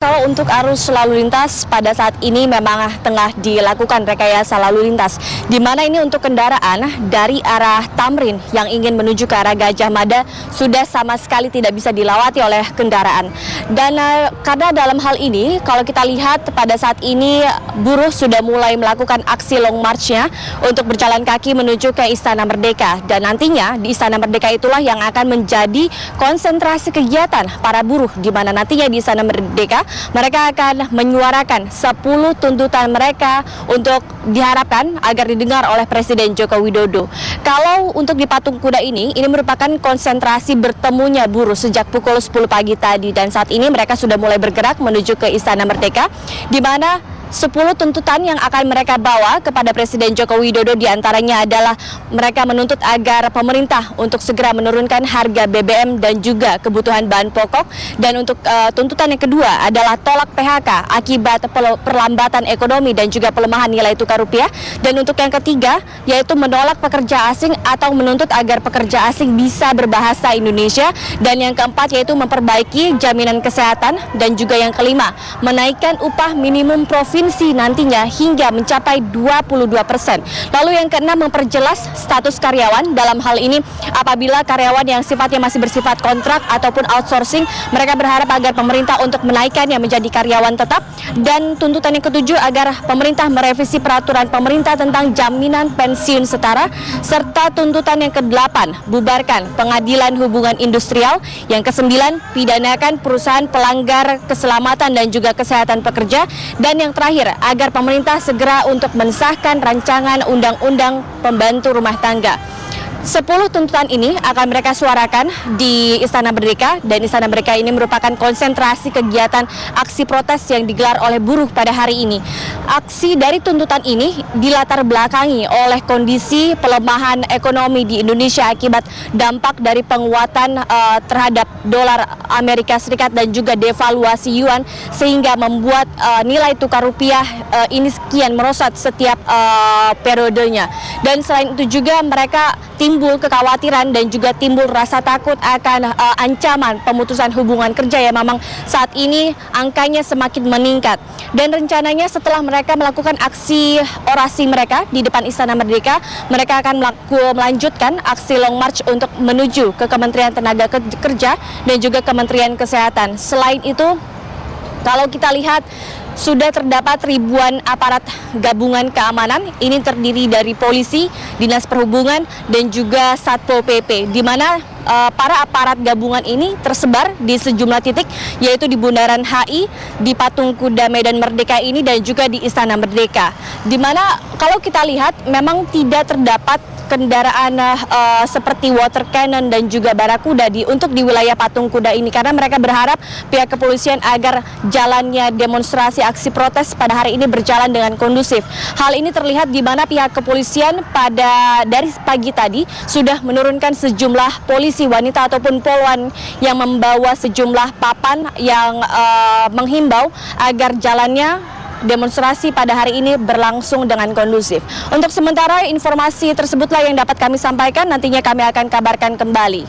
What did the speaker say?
Kalau untuk arus lalu lintas pada saat ini memang tengah dilakukan rekayasa lalu lintas, di mana ini untuk kendaraan dari arah Tamrin yang ingin menuju ke arah Gajah Mada sudah sama sekali tidak bisa dilewati oleh kendaraan. Dan karena dalam hal ini, kalau kita lihat pada saat ini buruh sudah mulai melakukan aksi long march-nya untuk berjalan kaki menuju ke Istana Merdeka. Dan nantinya di Istana Merdeka itulah yang akan menjadi konsentrasi kegiatan para buruh, di mana nantinya di Istana Merdeka mereka akan menyuarakan 10 tuntutan mereka untuk diharapkan agar didengar oleh Presiden Joko Widodo. Kalau untuk di Patung Kuda ini merupakan konsentrasi bertemunya buruh sejak pukul 10 pagi tadi, dan saat ini mereka sudah mulai bergerak menuju ke Istana Merdeka, di mana 10 tuntutan yang akan mereka bawa kepada Presiden Joko Widodo diantaranya adalah mereka menuntut agar pemerintah untuk segera menurunkan harga BBM dan juga kebutuhan bahan pokok. Dan untuk tuntutan yang kedua adalah tolak PHK akibat perlambatan ekonomi dan juga pelemahan nilai tukar rupiah. Dan untuk yang ketiga yaitu menolak pekerja asing atau menuntut agar pekerja asing bisa berbahasa Indonesia. Dan yang keempat yaitu memperbaiki jaminan kesehatan. Dan juga yang kelima menaikkan upah minimum provinsi nantinya hingga mencapai 22%. Lalu yang keenam memperjelas status karyawan. Dalam hal ini apabila karyawan yang sifatnya masih bersifat kontrak ataupun outsourcing, mereka berharap agar pemerintah untuk menaikkannya menjadi karyawan tetap. Dan tuntutan yang ketujuh agar pemerintah merevisi peraturan pemerintah tentang jaminan pensiun setara. Serta tuntutan yang ke-8 bubarkan pengadilan hubungan industrial. Yang ke-9 pidanakan perusahaan pelanggar keselamatan dan juga kesehatan pekerja. Dan yang terakhir agar pemerintah segera untuk mensahkan rancangan undang-undang pembantu rumah tangga. 10 tuntutan ini akan mereka suarakan di Istana Merdeka, dan Istana Merdeka ini merupakan konsentrasi kegiatan aksi protes yang digelar oleh buruh pada hari ini. Aksi dari tuntutan ini dilatar belakangi oleh kondisi pelemahan ekonomi di Indonesia akibat dampak dari penguatan terhadap dolar Amerika Serikat dan juga devaluasi yuan, sehingga membuat nilai tukar rupiah ini sekian merosot setiap periodenya. Dan selain itu juga mereka timbul kekhawatiran dan juga timbul rasa takut akan ancaman pemutusan hubungan kerja yang memang saat ini angkanya semakin meningkat. Dan rencananya setelah mereka melakukan aksi orasi mereka di depan Istana Merdeka, mereka akan melanjutkan aksi long march untuk menuju ke Kementerian Tenaga Kerja dan juga Kementerian Kesehatan. Selain itu, kalau kita lihat sudah terdapat ribuan aparat gabungan keamanan. Ini terdiri dari polisi, dinas perhubungan, dan juga Satpol PP, di mana para aparat gabungan ini tersebar di sejumlah titik, yaitu di Bundaran HI, di Patung Kuda Medan Merdeka ini, dan juga di Istana Merdeka. Di mana kalau kita lihat memang tidak terdapat kendaraan seperti water cannon dan juga barakuda untuk di wilayah Patung Kuda ini, karena mereka berharap pihak kepolisian agar jalannya demonstrasi aksi protes pada hari ini berjalan dengan kondusif. Hal ini terlihat di mana pihak kepolisian dari pagi tadi sudah menurunkan sejumlah polisi wanita ataupun polwan yang membawa sejumlah papan yang menghimbau agar jalannya demonstrasi pada hari ini berlangsung dengan kondusif. Untuk sementara informasi tersebutlah yang dapat kami sampaikan, nantinya kami akan kabarkan kembali.